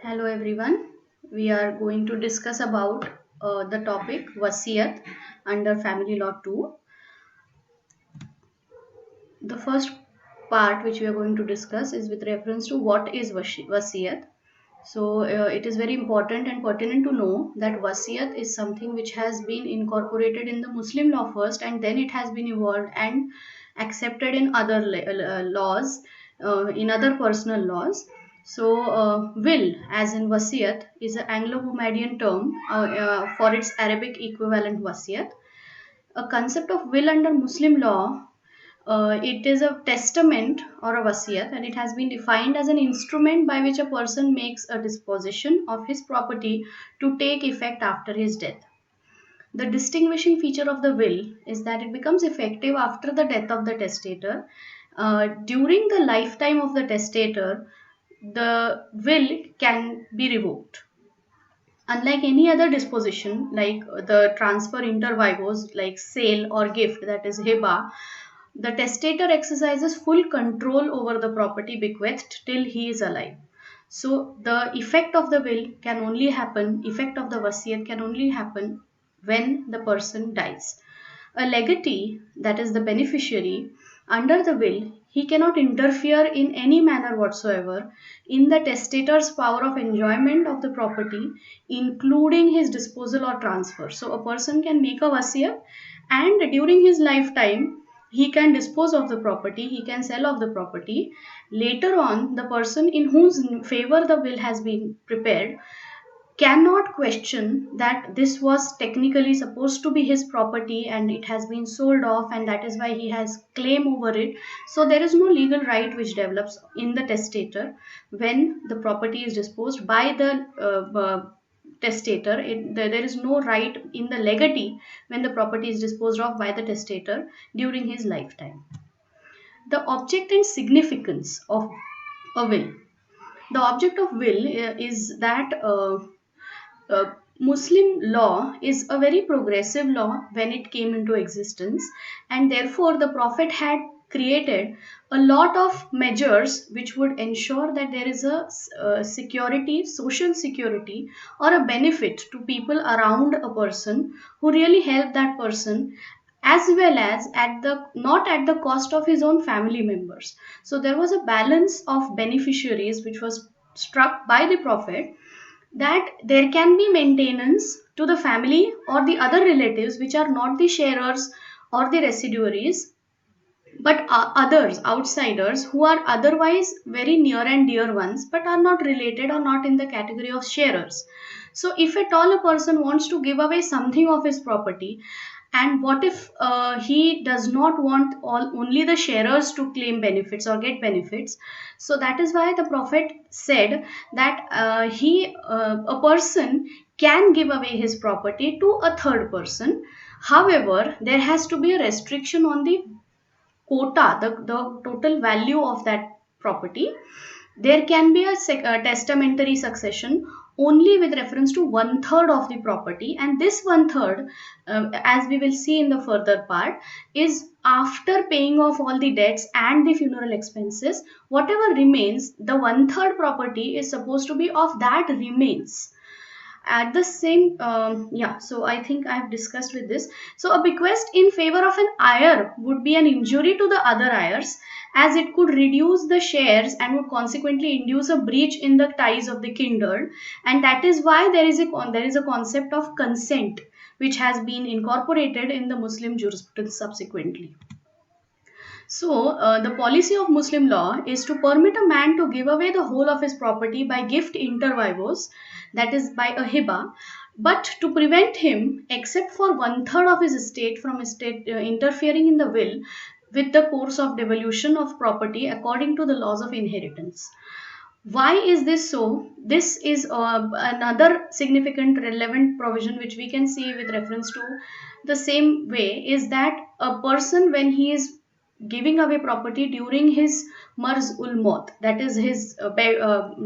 Hello everyone. We are going to discuss about the topic wasiyat under family law 2. The first part which we are going to discuss is with reference to what is wasiyat. So it is very important and pertinent to know that wasiyat is something which has been incorporated in the Muslim law first, and then it has been evolved and accepted in other laws, in other personal laws. So will, as in wasiyat, is an Anglo-Muhammadan term for its Arabic equivalent wasiyat. A concept of will under Muslim law, it is a testament or a wasiyat, and it has been defined as an instrument by which a person makes a disposition of his property to take effect after his death. The distinguishing feature of the will is that it becomes effective after the death of the testator. During the lifetime of the testator, the will can be revoked. Unlike any other disposition, like the transfer inter vivos, like sale or gift, that is hiba, the testator exercises full control over the property bequeathed till he is alive. So the effect of the wasiyat can only happen when the person dies. A legatee, that is the beneficiary, under the will, he cannot interfere in any manner whatsoever in the testator's power of enjoyment of the property, including his disposal or transfer. So a person can make a wasiyat, and during his lifetime, he can dispose of the property, he can sell off the property. Later on, the person in whose favor the will has been prepared cannot question that this was technically supposed to be his property and it has been sold off, and that is why he has claim over it. So there is no legal right which develops in the testator when the property is disposed by the testator. There is no right in the legatee when the property is disposed of by the testator during his lifetime. The object and significance of a will. The object of will is that Muslim law is a very progressive law when it came into existence, and therefore the Prophet had created a lot of measures which would ensure that there is a security, social security, or a benefit to people around a person who really help that person, as well as at the not at the cost of his own family members. So there was a balance of beneficiaries which was struck by the Prophet, that there can be maintenance to the family or the other relatives which are not the sharers or the residuaries, but others, outsiders, who are otherwise very near and dear ones but are not related or not in the category of sharers. So if at all a person wants to give away something of his property, and what if he does not want only the sharers to claim benefits or get benefits? So that is why the Prophet said that a person can give away his property to a third person. However, there has to be a restriction on the quota, the total value of that property. There can be a testamentary succession only with reference to one third of the property, and this one third, as we will see in the further part, is after paying off all the debts and the funeral expenses. Whatever remains, the one third property is supposed to be of that remains at the same. So I think I have discussed with this. So a bequest in favor of an heir would be an injury to the other heirs, as it could reduce the shares and would consequently induce a breach in the ties of the kindred. And that is why there is a concept of consent which has been incorporated in the Muslim jurisprudence subsequently. So, the policy of Muslim law is to permit a man to give away the whole of his property by gift inter vivos, that is, by a hiba, but to prevent him, except for one third of his estate, from estate interfering in the will with the course of devolution of property according to the laws of inheritance. Why is this so? This is another significant relevant provision which we can see with reference to the same way, is that a person, when he is giving away property during his mars ul maut, that is his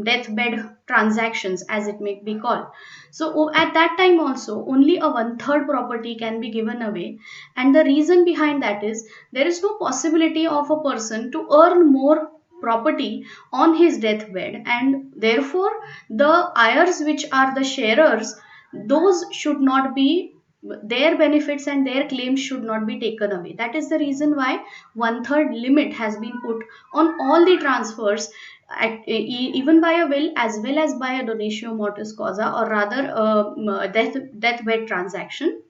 deathbed transactions, as it may be called. So at that time also only a one third property can be given away, and the reason behind that is there is no possibility of a person to earn more property on his deathbed, and therefore the heirs, which are the sharers, those should not be, their benefits and their claims should not be taken away. That is the reason why one third limit has been put on all the transfers, even by a will as well as by a donatio mortis causa, or rather a deathbed transaction.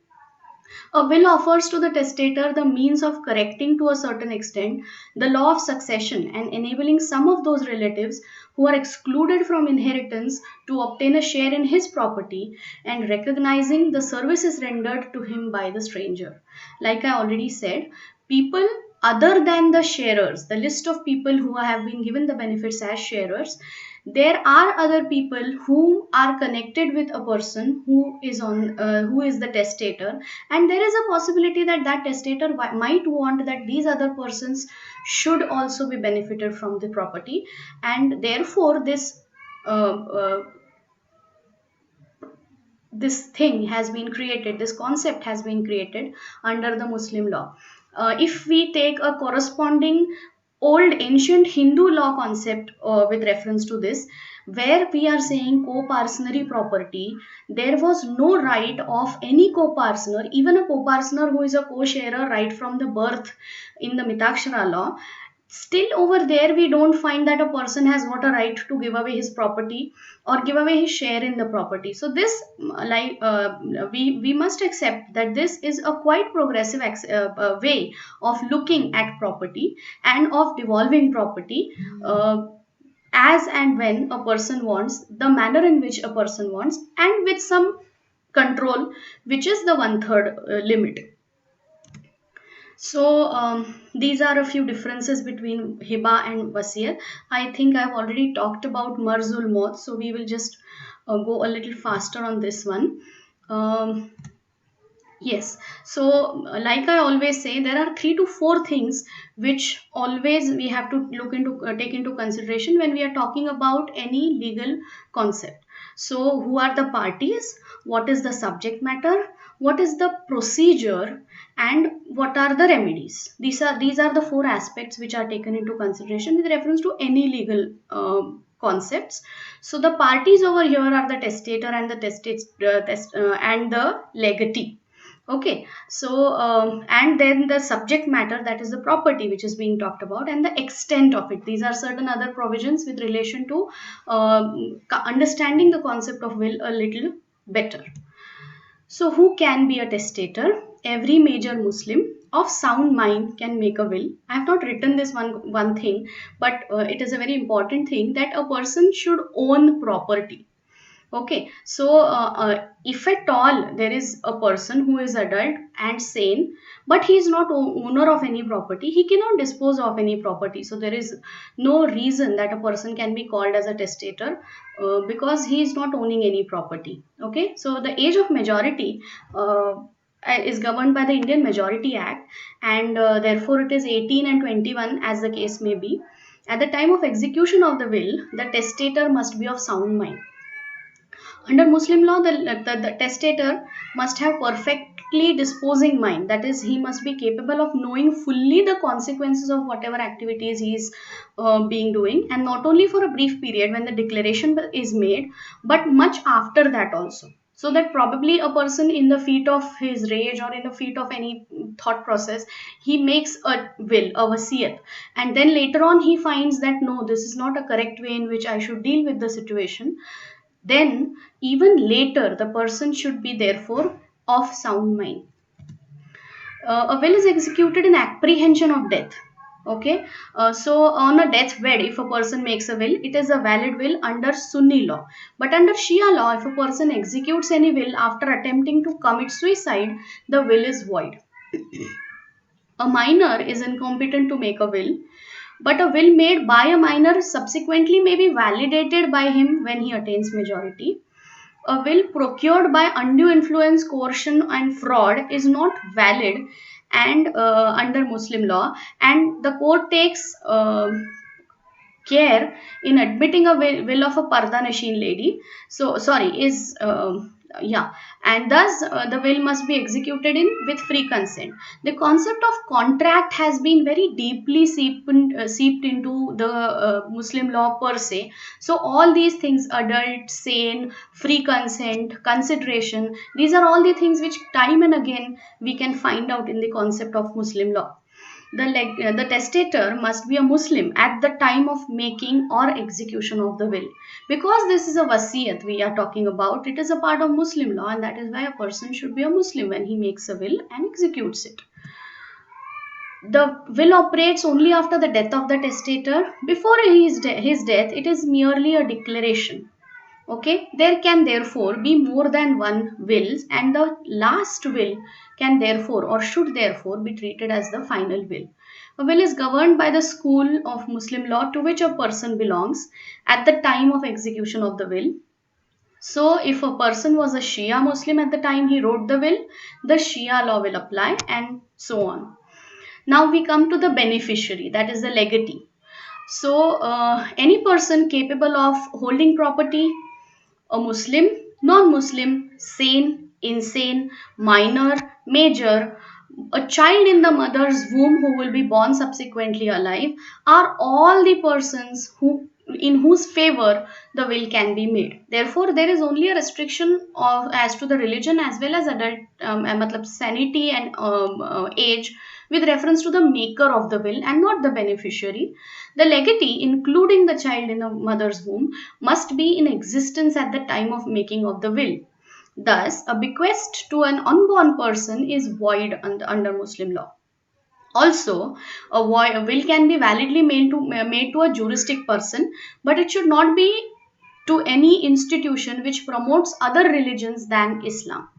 A will offers to the testator the means of correcting to a certain extent the law of succession and enabling some of those relatives who are excluded from inheritance to obtain a share in his property, and recognizing the services rendered to him by the stranger. Like I already said, people other than the sharers, the list of people who have been given the benefits as sharers, there are other people who are connected with a person who is the testator, and there is a possibility that that testator might want that these other persons should also be benefited from the property, and therefore uh, uh, this thing has been created, this concept has been created under the Muslim law. If we take a corresponding old ancient Hindu law concept with reference to this, where we are saying co-parsonery property, there was no right of any co-parsoner, even a co-parsoner who is a co-sharer right from the birth in the Mitakshara law. Still over there we don't find that a person has got a right to give away his property or give away his share in the property. So this we must accept that this is a quite progressive way of looking at property and of devolving property, as and when a person wants, the manner in which a person wants, and with some control, which is the one third limit. So these are a few differences between hiba and wasiyat. I think I've already talked about marzul maut, so we will just go a little faster on this one. Um, yes, so like I always say, there are 3 to 4 things which always we have to look into, take into consideration when we are talking about any legal concept. So, who are the parties? What is the subject matter? What is the procedure? And what are the remedies? These are the 4 aspects which are taken into consideration with reference to any legal concepts. So the parties over here are the testator and the and the legatee. Okay, so and then the subject matter, that is the property which is being talked about, and the extent of it. These are certain other provisions with relation to understanding the concept of will a little better. So, who can be a testator? Every major Muslim of sound mind can make a will. I have not written this one thing, but it is a very important thing that a person should own property. Okay, so if at all there is a person who is adult and sane, but he is not owner of any property, he cannot dispose of any property. So there is no reason that a person can be called as a testator because he is not owning any property. Okay, so the age of majority is governed by the Indian Majority Act, and therefore it is 18 and 21 as the case may be. At the time of execution of the will, the testator must be of sound mind. Under Muslim law, the testator must have perfectly disposing mind. That is, he must be capable of knowing fully the consequences of whatever activities he is being doing, and not only for a brief period when the declaration is made, but much after that also. So that probably a person in the feat of his rage or in the feat of any thought process, he makes a will, a wasiyat, and then later on he finds that no, this is not a correct way in which I should deal with the situation. Then even later the person should be therefore of sound mind. A will is executed in apprehension of death. Okay, so on a deathbed, if a person makes a will, it is a valid will under Sunni law. But under Shia law, if a person executes any will after attempting to commit suicide, the will is void. A minor is incompetent to make a will, but a will made by a minor subsequently may be validated by him when he attains majority. A will procured by undue influence, coercion, and fraud is not valid and under Muslim law, and the court takes care in admitting a will of a parda nashin lady. So sorry, is Yeah, and thus the will must be executed in with free consent. The concept of contract has been very deeply seeped into the Muslim law per se. So all these things, adult, sane, free consent, consideration, these are all the things which time and again we can find out in the concept of Muslim law. The testator must be a Muslim at the time of making or execution of the will. Because this is a wasiyat we are talking about, it is a part of Muslim law, and that is why a person should be a Muslim when he makes a will and executes it. The will operates only after the death of the testator. Before his death, it is merely a declaration. Okay, there can therefore be more than one will, and the last will can therefore or should therefore be treated as the final will. A will is governed by the school of Muslim law to which a person belongs at the time of execution of the will. So, if a person was a Shia Muslim at the time he wrote the will, the Shia law will apply, and so on. Now we come to the beneficiary, that is the legatee. So, any person capable of holding property, a Muslim, non Muslim, sane, insane, minor, major, a child in the mother's womb who will be born subsequently alive, are all the persons who in whose favor the will can be made. Therefore, there is only a restriction of as to the religion as well as adult matlab sanity and age with reference to the maker of the will and not the beneficiary. The legatee, including the child in the mother's womb, must be in existence at the time of making of the will. Thus, a bequest to an unborn person is void under Muslim law. Also, a will can be validly made to a juristic person, but it should not be to any institution which promotes other religions than Islam.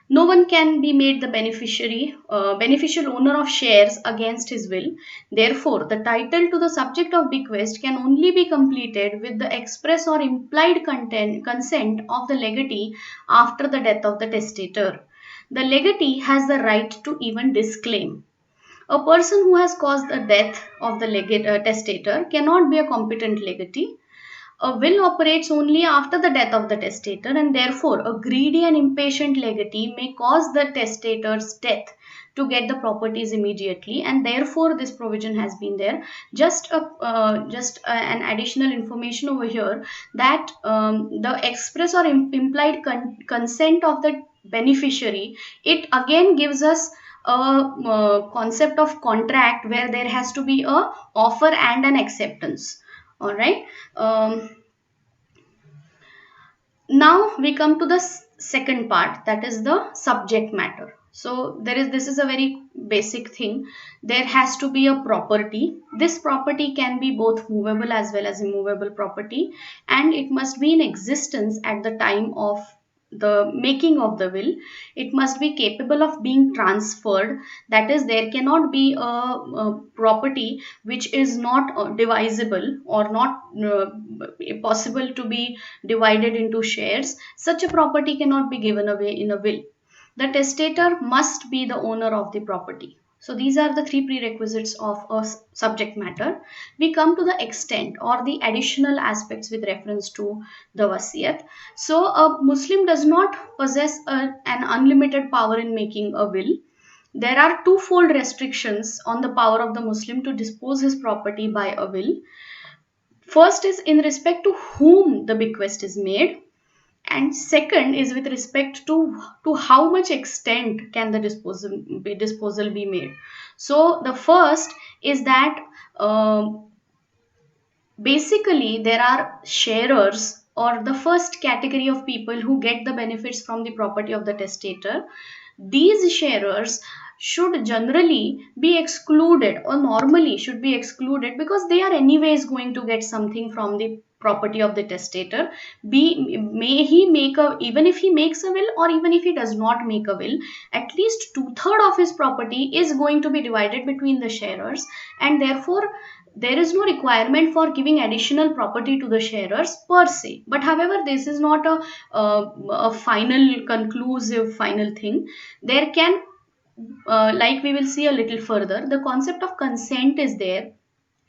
No one can be made the beneficial owner of shares against his will. Therefore, the title to the subject of bequest can only be completed with the express or implied consent of the legatee after the death of the testator. The legatee has the right to even disclaim. A person who has caused the death of the testator cannot be a competent legatee. A will operates only after the death of the testator, and therefore a greedy and impatient legatee may cause the testator's death to get the properties immediately, and therefore this provision has been there. An additional information over here that the express or implied consent of the beneficiary, it again gives us a concept of contract where there has to be a offer and an acceptance. All right. Now we come to the second part, that is the subject matter. So this is a very basic thing. There has to be a property. This property can be both movable as well as immovable property, and it must be in existence at the time of the making of the will. It must be capable of being transferred, that is there cannot be a property which is not divisible or not possible to be divided into shares. Such a property cannot be given away in a will. The testator must be the owner of the property. So these are the three prerequisites of a subject matter. We come to the extent or the additional aspects with reference to the wasiyat. So a Muslim does not possess an unlimited power in making a will. There are twofold restrictions on the power of the Muslim to dispose his property by a will. First is in respect to whom the bequest is made, and second is with respect to how much extent can the disposal be made. So the first is that basically there are sharers, or the first category of people who get the benefits from the property of the testator. These sharers should generally be excluded, or normally should be excluded, because they are anyways going to get something from the property of the testator. May he make a even if he makes a will, or even if he does not make a will, at least two-thirds of his property is going to be divided between the sharers, and therefore there is no requirement for giving additional property to the sharers per se. But however, this is not a final conclusive final thing. There can like we will see a little further, the concept of consent is there,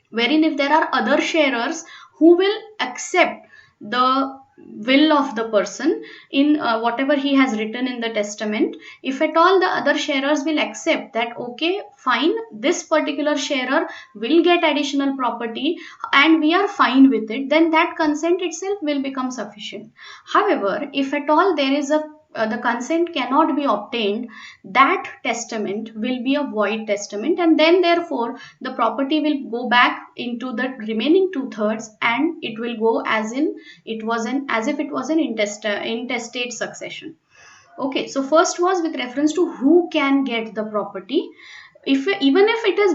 wherein if there are other sharers who will accept the will of the person in whatever he has written in the testament. If at all the other sharers will accept that, okay, fine, this particular sharer will get additional property and we are fine with it, then that consent itself will become sufficient. However, if at all there is a the consent cannot be obtained, that testament will be a void testament, and then therefore the property will go back into the remaining two-thirds, and it will go as in it was an as if it was an intestate succession. Okay, so first was with reference to who can get the property. If even if it is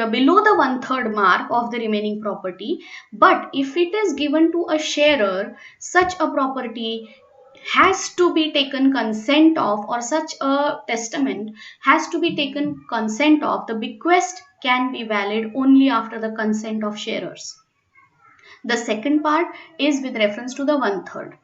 below the one-third mark of the remaining property, but if it is given to a sharer, such a property has to be taken consent of, or such a testament has to be taken consent of. The bequest can be valid only after the consent of sharers. The second part is with reference to the one-third.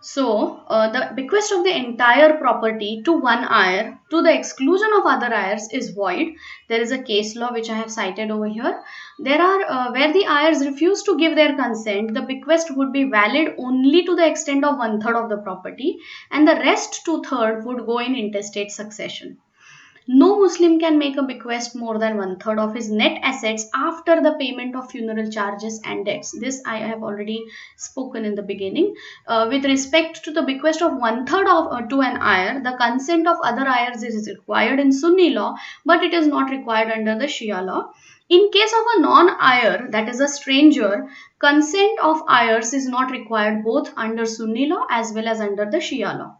So, the bequest of the entire property to one heir to the exclusion of other heirs is void. There is a case law which I have cited over here. There are where the heirs refuse to give their consent, the bequest would be valid only to the extent of one-third of the property, and the rest two-third would go in intestate succession. No Muslim can make a bequest more than one-third of his net assets after the payment of funeral charges and debts. This I have already spoken in the beginning. With respect to the bequest of one-third of to an heir, the consent of other heirs is required in Sunni law, but it is not required under the Shia law. In case of a non-heir, that is a stranger, consent of heirs is not required both under Sunni law as well as under the Shia law.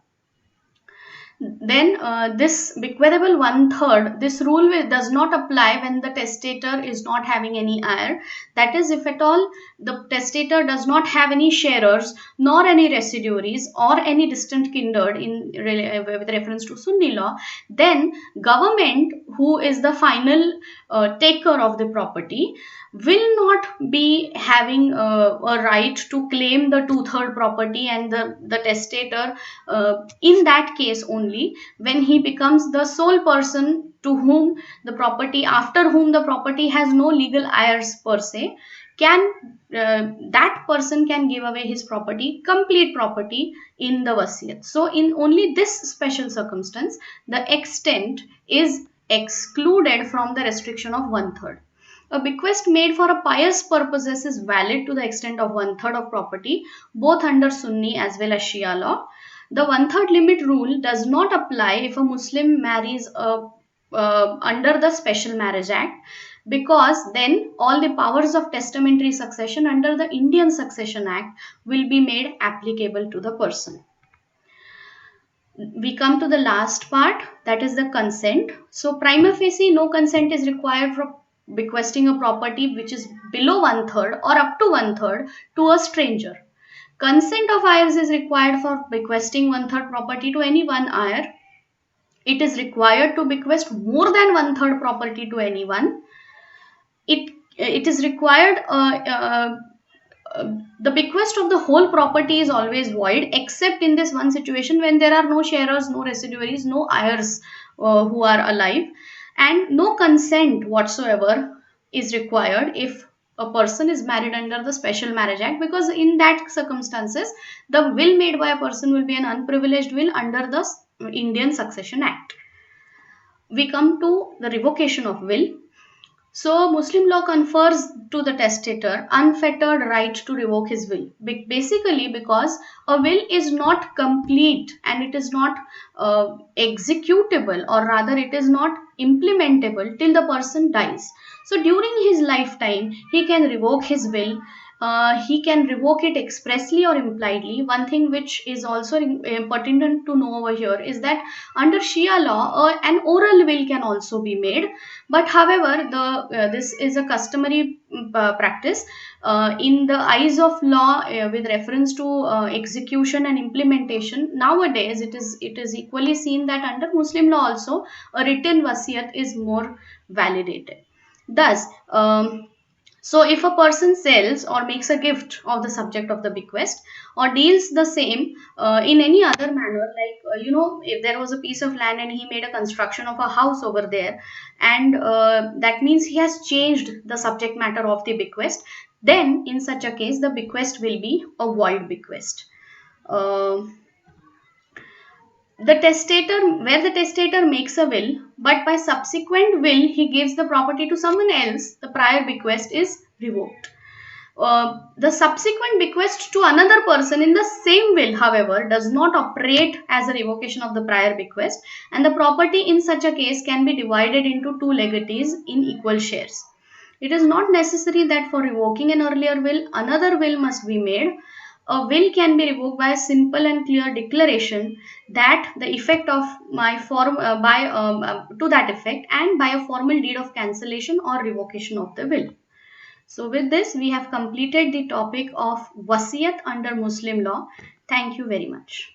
Then this bequeathable one-third, this rule does not apply when the testator is not having any heir. That is, if at all the testator does not have any sharers, nor any residuaries, or any distant kindred with reference to Sunni law, then government, who is the final taker of the property, will not be having a right to claim the two-third property, and the testator in that case only, when he becomes the sole person to whom the property, after whom the property has no legal heirs per se, can that person can give away his property, complete property, in the wasiyat. So in only this special circumstance, the extent is excluded from the restriction of one-third. A bequest made for a pious purposes is valid to the extent of one-third of property, both under Sunni as well as Shia law. The one-third limit rule does not apply if a Muslim marries under the Special Marriage Act, because then all the powers of testamentary succession under the Indian Succession Act will be made applicable to the person. We come to the last part, that is the consent. So prima facie no consent is required for bequesting a property which is below one-third or up to one-third to a stranger. Consent of heirs is required for bequesting one-third property to any one heir. It is required to bequest more than one-third property to anyone. It is required the bequest of the whole property is always void, except in this one situation when there are no sharers, no residuaries, no heirs who are alive, and no consent whatsoever is required if a person is married under the Special Marriage Act, because in that circumstances the will made by a person will be an unprivileged will under the Indian Succession Act. We come to the revocation of will. So, Muslim law confers to the testator unfettered right to revoke his will. Basically, because a will is not complete and it is not executable, or rather it is not implementable till the person dies. So, during his lifetime, he can revoke his will. He can revoke it expressly or impliedly. One thing which is also pertinent to know over here is that under Shia law, an oral will can also be made. But however, this is a customary practice in the eyes of law with reference to execution and implementation. Nowadays, it is equally seen that under Muslim law also a written wasiyat is more validated. Thus, so if a person sells or makes a gift of the subject of the bequest, or deals the same in any other manner, like if there was a piece of land and he made a construction of a house over there, and that means he has changed the subject matter of the bequest, then in such a case the bequest will be a void bequest. Uh, the testator, where the testator makes a will, but by subsequent will he gives the property to someone else, the prior bequest is revoked. The subsequent bequest to another person in the same will, however, does not operate as a revocation of the prior bequest, and the property in such a case can be divided into two legatees in equal shares. It is not necessary that for revoking an earlier will, another will must be made. A will can be revoked by a simple and clear declaration that the effect of my form by to that effect, and by a formal deed of cancellation or revocation of the will. So with this, we have completed the topic of wasiyat under Muslim law. Thank you very much.